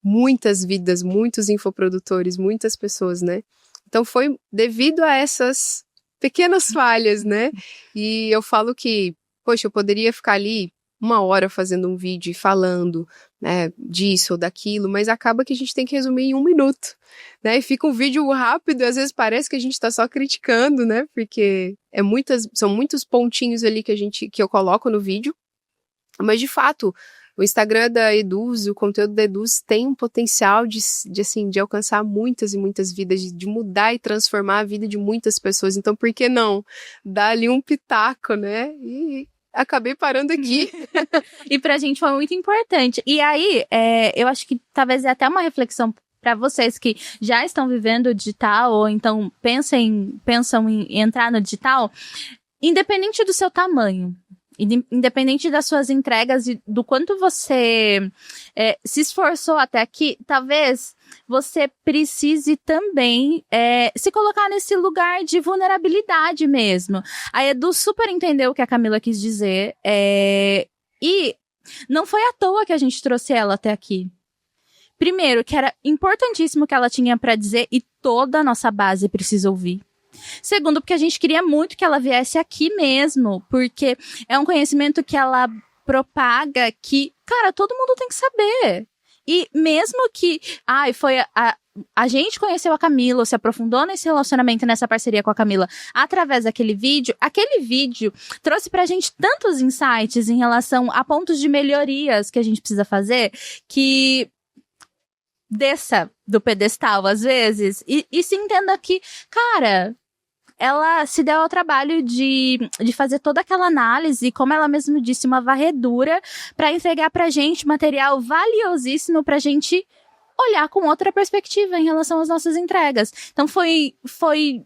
muitas vidas, muitos infoprodutores, muitas pessoas, né? Então foi devido a essas pequenas falhas, né? E eu falo que, poxa, eu poderia ficar ali 1 hora fazendo um vídeo e falando, né, disso ou daquilo, mas acaba que a gente tem que resumir em 1 minuto, né, e fica um vídeo rápido e às vezes parece que a gente tá só criticando, né, porque são muitos pontinhos ali que eu coloco no vídeo, mas de fato, o Instagram da Eduz, o conteúdo da Eduz tem um potencial de alcançar muitas e muitas vidas, de mudar e transformar a vida de muitas pessoas, então por que não dar ali um pitaco, né, e acabei parando aqui.
E pra gente foi muito importante. E aí, eu acho que talvez é até uma reflexão para vocês que já estão vivendo o digital ou então pensam em entrar no digital, independente do seu tamanho, independente das suas entregas e do quanto você se esforçou até aqui, talvez você precise também se colocar nesse lugar de vulnerabilidade mesmo. A Edu super entendeu o que a Camila quis dizer, e não foi à toa que a gente trouxe ela até aqui. Primeiro, que era importantíssimo o que ela tinha para dizer e toda a nossa base precisa ouvir. Segundo, porque a gente queria muito que ela viesse aqui mesmo, porque é um conhecimento que ela propaga que, cara, todo mundo tem que saber. E mesmo que, a gente conheceu a Camila, se aprofundou nesse relacionamento, nessa parceria com a Camila, através daquele vídeo, aquele vídeo trouxe pra gente tantos insights em relação a pontos de melhorias que a gente precisa fazer, que desça do pedestal às vezes, e se entenda que, cara, ela se deu ao trabalho de fazer toda aquela análise, como ela mesma disse, uma varredura, para entregar pra gente material valiosíssimo pra gente olhar com outra perspectiva em relação às nossas entregas. Então foi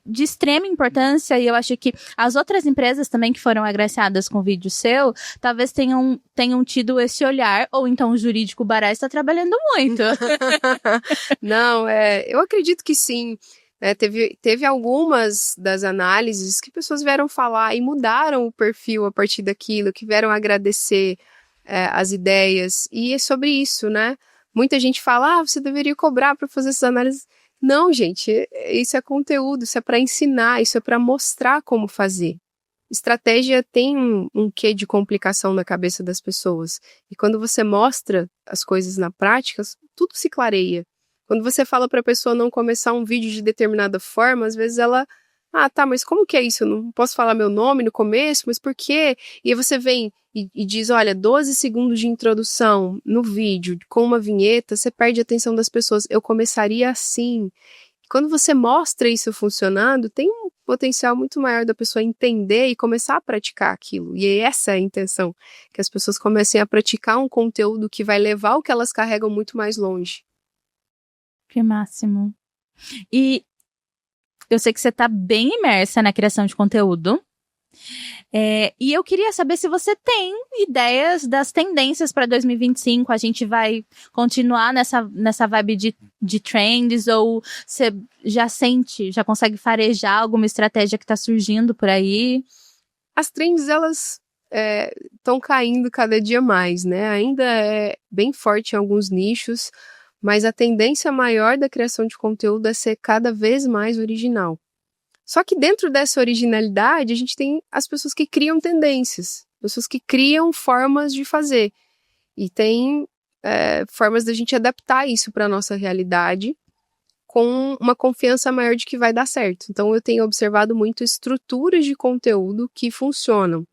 de extrema importância, e eu acho que as outras empresas também que foram agraciadas com o vídeo seu, talvez tenham tido esse olhar, ou então o jurídico Bará está trabalhando muito.
Não, eu acredito que sim. Teve algumas das análises que pessoas vieram falar e mudaram o perfil a partir daquilo, que vieram agradecer as ideias, e é sobre isso, né? Muita gente fala, você deveria cobrar para fazer essas análises. Não, gente, isso é conteúdo, isso é para ensinar, isso é para mostrar como fazer. Estratégia tem um quê de complicação na cabeça das pessoas, e quando você mostra as coisas na prática, tudo se clareia. Quando você fala para a pessoa não começar um vídeo de determinada forma, às vezes ela, tá, mas como que é isso? Eu não posso falar meu nome no começo, mas por quê? E aí você vem e diz, olha, 12 segundos de introdução no vídeo, com uma vinheta, você perde a atenção das pessoas. Eu começaria assim. Quando você mostra isso funcionando, tem um potencial muito maior da pessoa entender e começar a praticar aquilo. E essa é a intenção, que as pessoas comecem a praticar um conteúdo que vai levar o que elas carregam muito mais longe.
Que máximo. E eu sei que você tá bem imersa na criação de conteúdo. E eu queria saber se você tem ideias das tendências para 2025. A gente vai continuar nessa vibe de trends, ou você já consegue farejar alguma estratégia que tá surgindo por aí?
As trends, elas estão caindo cada dia mais, né? Ainda é bem forte em alguns nichos, mas a tendência maior da criação de conteúdo é ser cada vez mais original. Só que dentro dessa originalidade, a gente tem as pessoas que criam tendências, pessoas que criam formas de fazer. E tem formas da gente adaptar isso para a nossa realidade com uma confiança maior de que vai dar certo. Então, eu tenho observado muito estruturas de conteúdo que funcionam.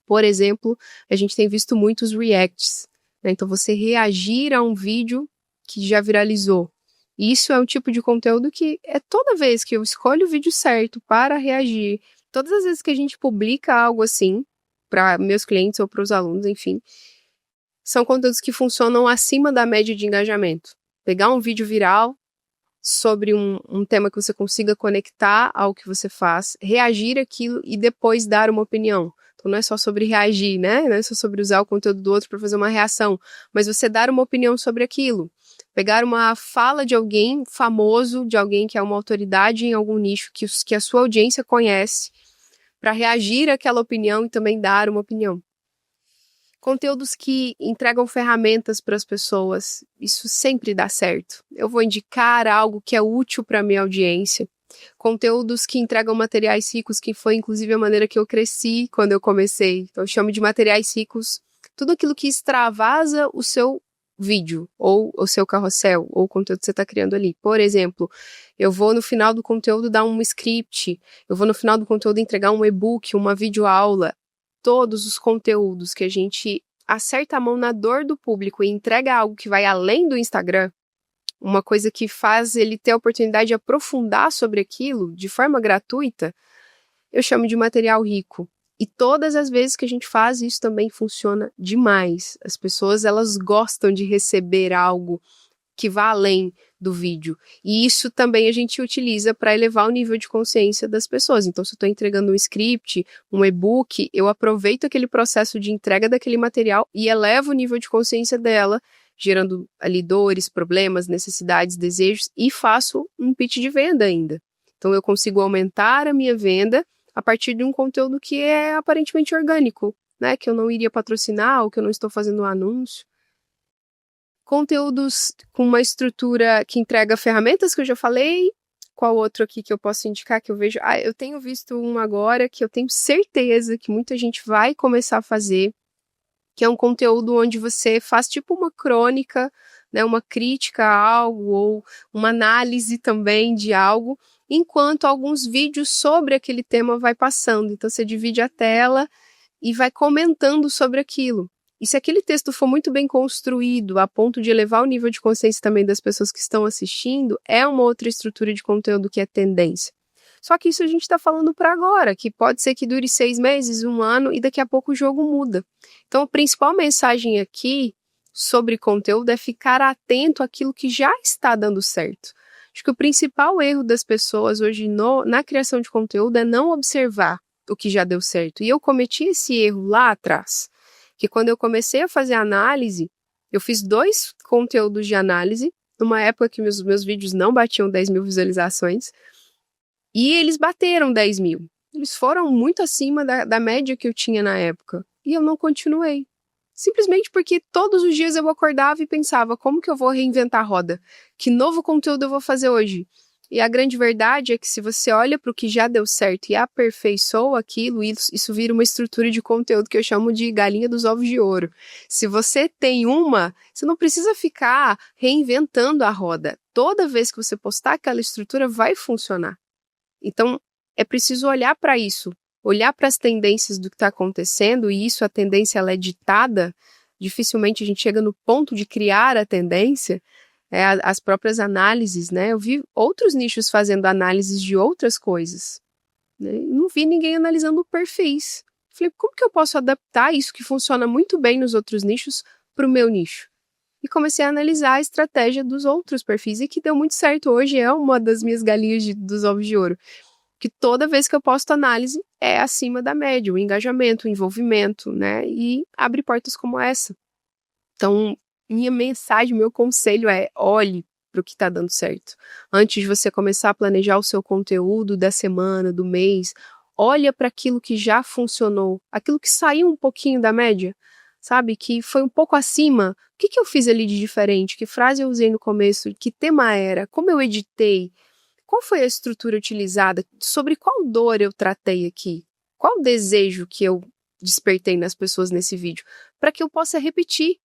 Por exemplo, a gente tem visto muitos reacts, né? Então, você reagir a um vídeo que já viralizou. Isso é um tipo de conteúdo que toda vez que eu escolho o vídeo certo para reagir, todas as vezes que a gente publica algo assim, para meus clientes ou para os alunos, enfim, são conteúdos que funcionam acima da média de engajamento. Pegar um vídeo viral sobre um tema que você consiga conectar ao que você faz, reagir àquilo e depois dar uma opinião. Então não é só sobre reagir, né? Não é só sobre usar o conteúdo do outro para fazer uma reação, mas você dar uma opinião sobre aquilo. Pegar uma fala de alguém famoso, de alguém que é uma autoridade em algum nicho que a sua audiência conhece, para reagir àquela opinião e também dar uma opinião. Conteúdos que entregam ferramentas para as pessoas, isso sempre dá certo. Eu vou indicar algo que é útil para a minha audiência. Conteúdos que entregam materiais ricos, que foi inclusive a maneira que eu cresci quando eu comecei. Então eu chamo de materiais ricos tudo aquilo que extravasa o seu vídeo, ou o seu carrossel, ou o conteúdo que você está criando ali. Por exemplo, eu vou no final do conteúdo dar um script, eu vou no final do conteúdo entregar um e-book, uma videoaula. Todos os conteúdos que a gente acerta a mão na dor do público e entrega algo que vai além do Instagram, uma coisa que faz ele ter a oportunidade de aprofundar sobre aquilo de forma gratuita, eu chamo de material rico. E todas as vezes que a gente faz isso também funciona demais. As pessoas, elas gostam de receber algo que vá além do vídeo. E isso também a gente utiliza para elevar o nível de consciência das pessoas. Então, se eu estou entregando um script, um e-book, eu aproveito aquele processo de entrega daquele material e elevo o nível de consciência dela, gerando ali dores, problemas, necessidades, desejos, e faço um pitch de venda ainda. Então, eu consigo aumentar a minha venda a partir de um conteúdo que é aparentemente orgânico, né? Que eu não iria patrocinar ou que eu não estou fazendo um anúncio. Conteúdos com uma estrutura que entrega ferramentas que eu já falei. Qual outro aqui que eu posso indicar que eu vejo? Eu tenho visto um agora que eu tenho certeza que muita gente vai começar a fazer, que é um conteúdo onde você faz tipo uma crônica, né, uma crítica a algo ou uma análise também de algo, enquanto alguns vídeos sobre aquele tema vai passando. Então você divide a tela e vai comentando sobre aquilo. E se aquele texto for muito bem construído, a ponto de elevar o nível de consciência também das pessoas que estão assistindo, é uma outra estrutura de conteúdo que é tendência. Só que isso a gente está falando para agora, que pode ser que dure 6 meses, 1 ano, e daqui a pouco o jogo muda. Então, a principal mensagem aqui sobre conteúdo é ficar atento àquilo que já está dando certo. Acho que o principal erro das pessoas hoje na criação de conteúdo é não observar o que já deu certo. E eu cometi esse erro lá atrás. Que quando eu comecei a fazer análise, eu fiz 2 conteúdos de análise, numa época que meus vídeos não batiam 10 mil visualizações, e eles bateram 10 mil. Eles foram muito acima da média que eu tinha na época, e eu não continuei. Simplesmente porque todos os dias eu acordava e pensava, como que eu vou reinventar a roda? Que novo conteúdo eu vou fazer hoje? E a grande verdade é que se você olha para o que já deu certo e aperfeiçoa aquilo, isso vira uma estrutura de conteúdo que eu chamo de galinha dos ovos de ouro. Se você tem você não precisa ficar reinventando a roda. Toda vez que você postar aquela estrutura, vai funcionar. Então, é preciso olhar para isso, olhar para as tendências do que está acontecendo, e a tendência ela é ditada, dificilmente a gente chega no ponto de criar a tendência, as próprias análises, né? Eu vi outros nichos fazendo análises de outras coisas, né? Não vi ninguém analisando perfis. Falei, como que eu posso adaptar isso que funciona muito bem nos outros nichos para o meu nicho? E comecei a analisar a estratégia dos outros perfis, e que deu muito certo. Hoje é uma das minhas galinhas dos ovos de ouro. Que toda vez que eu posto análise, é acima da média, o engajamento, o envolvimento, né? E abre portas como essa. Então, minha mensagem, meu conselho é: olhe para o que está dando certo. Antes de você começar a planejar o seu conteúdo da semana, do mês, olha para aquilo que já funcionou, aquilo que saiu um pouquinho da média, sabe? Que foi um pouco acima. O que eu fiz ali de diferente? Que frase eu usei no começo? Que tema era? Como eu editei? Qual foi a estrutura utilizada? Sobre qual dor eu tratei aqui? Qual desejo que eu despertei nas pessoas nesse vídeo? Para que eu possa repetir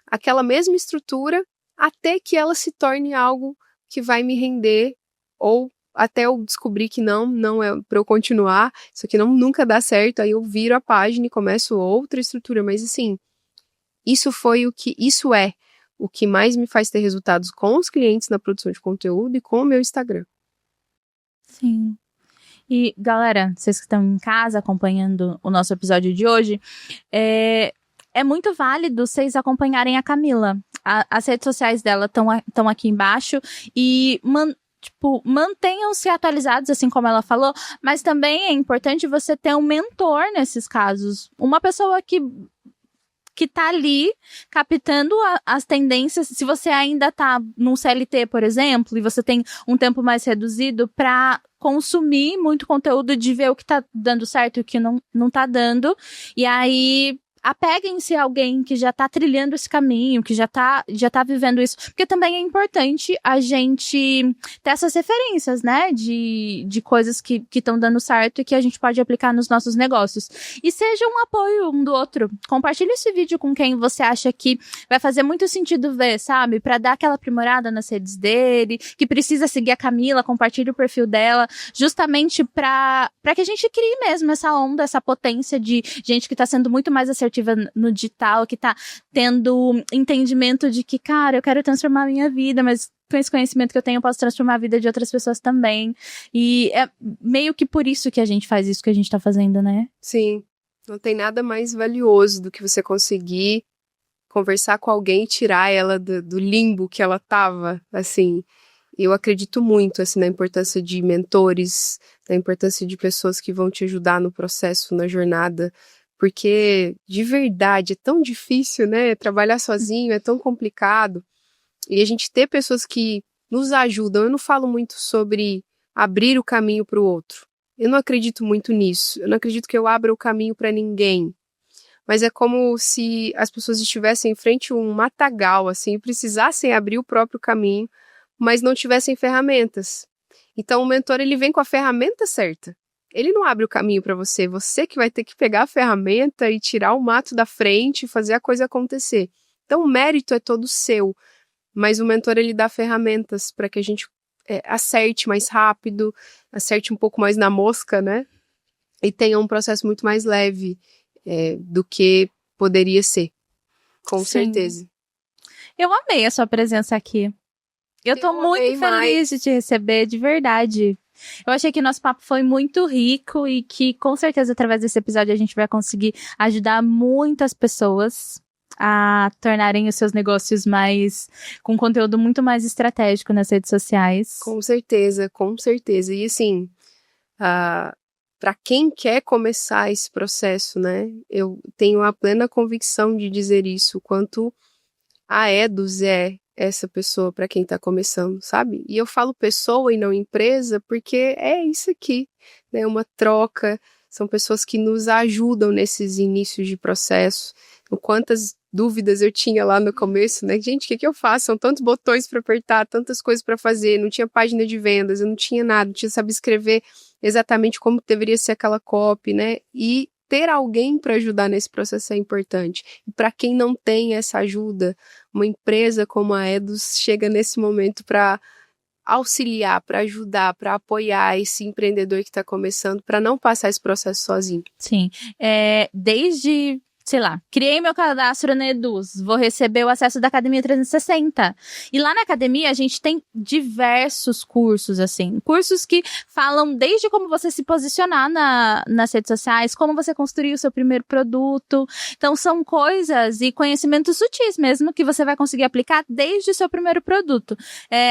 aquela mesma estrutura até que ela se torne algo que vai me render, ou até eu descobrir que não é para eu continuar, isso aqui nunca dá certo, aí eu viro a página e começo outra estrutura. Mas assim, isso é o que mais me faz ter resultados com os clientes na produção de conteúdo e com o meu Instagram.
Sim. E, galera, vocês que estão em casa acompanhando o nosso episódio de hoje, é muito válido vocês acompanharem a Camila. As redes sociais dela estão aqui embaixo e mantenham-se atualizados, assim como ela falou, mas também é importante você ter um mentor nesses casos. Uma pessoa que tá ali captando as tendências. Se você ainda tá num CLT, por exemplo, e você tem um tempo mais reduzido para consumir muito conteúdo, de ver o que tá dando certo e o que não tá dando, e aí apeguem-se a alguém que já tá trilhando esse caminho, que já tá vivendo isso, porque também é importante a gente ter essas referências, né, de coisas que estão dando certo e que a gente pode aplicar nos nossos negócios. E seja um apoio um do outro. Compartilhe esse vídeo com quem você acha que vai fazer muito sentido ver, sabe, pra dar aquela aprimorada nas redes dele, que precisa seguir a Camila, compartilhe o perfil dela, justamente pra que a gente crie mesmo essa onda, essa potência de gente que tá sendo muito mais assertiva no digital, que tá tendo entendimento de que, cara, eu quero transformar a minha vida, mas com esse conhecimento que eu tenho, eu posso transformar a vida de outras pessoas também. E é meio que por isso que a gente faz isso que a gente tá fazendo, né?
Sim. Não tem nada mais valioso do que você conseguir conversar com alguém e tirar ela do limbo que ela tava, assim. Eu acredito muito, assim, na importância de mentores, na importância de pessoas que vão te ajudar no processo, na jornada, porque, de verdade, é tão difícil, né? Trabalhar sozinho é tão complicado. E a gente ter pessoas que nos ajudam. Eu não falo muito sobre abrir o caminho para o outro. Eu não acredito muito nisso. Eu não acredito que eu abra o caminho para ninguém. Mas é como se as pessoas estivessem em frente a um matagal, assim, e precisassem abrir o próprio caminho, mas não tivessem ferramentas. Então, o mentor, ele vem com a ferramenta certa. Ele não abre o caminho para você, você que vai ter que pegar a ferramenta e tirar o mato da frente e fazer a coisa acontecer. Então o mérito é todo seu, mas o mentor ele dá ferramentas para que a gente acerte mais rápido, acerte um pouco mais na mosca, né? E tenha um processo muito mais leve do que poderia ser, com certeza.
Eu amei a sua presença aqui. Eu tô muito feliz de te receber, de verdade. Eu achei que nosso papo foi muito rico e que, com certeza, através desse episódio, a gente vai conseguir ajudar muitas pessoas a tornarem os seus negócios com conteúdo muito mais estratégico nas redes sociais.
Com certeza, com certeza. E assim, para quem quer começar esse processo, né, eu tenho a plena convicção de dizer isso, quanto a Eduz é essa pessoa para quem está começando, sabe? E eu falo pessoa e não empresa porque é isso aqui, né? Uma troca, são pessoas que nos ajudam nesses inícios de processo. Quantas dúvidas eu tinha lá no começo, né? Gente, o que eu faço? São tantos botões para apertar, tantas coisas para fazer, não tinha página de vendas, eu não tinha nada, não tinha saber escrever exatamente como deveria ser aquela copy, né? E ter alguém para ajudar nesse processo é importante. E para quem não tem essa ajuda, uma empresa como a Eduz chega nesse momento para auxiliar, para ajudar, para apoiar esse empreendedor que está começando, para não passar esse processo sozinho.
Sim. Desde, sei lá, criei meu cadastro na Eduz, vou receber o acesso da Academia 360. E lá na academia a gente tem diversos cursos, assim, cursos que falam desde como você se posicionar nas redes sociais, como você construir o seu primeiro produto. Então são coisas e conhecimentos sutis mesmo que você vai conseguir aplicar desde o seu primeiro produto.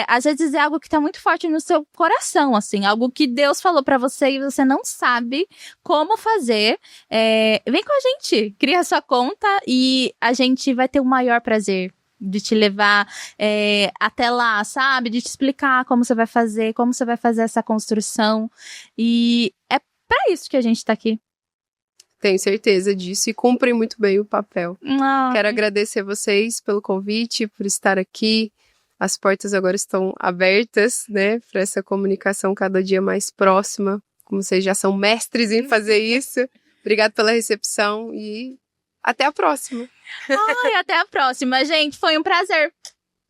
Às vezes é algo que tá muito forte no seu coração, assim, algo que Deus falou pra você e você não sabe como fazer. Vem com a gente, cria a sua conta e a gente vai ter o maior prazer de te levar até lá, sabe? De te explicar como você vai fazer essa construção. E é pra isso que a gente tá aqui.
Tenho certeza disso e cumpre muito bem o papel. Quero agradecer vocês pelo convite, por estar aqui. As portas agora estão abertas, né, para essa comunicação cada dia mais próxima. Como vocês já são mestres em fazer isso. Obrigada pela recepção e até a próxima.
Até a próxima, gente. Foi um prazer.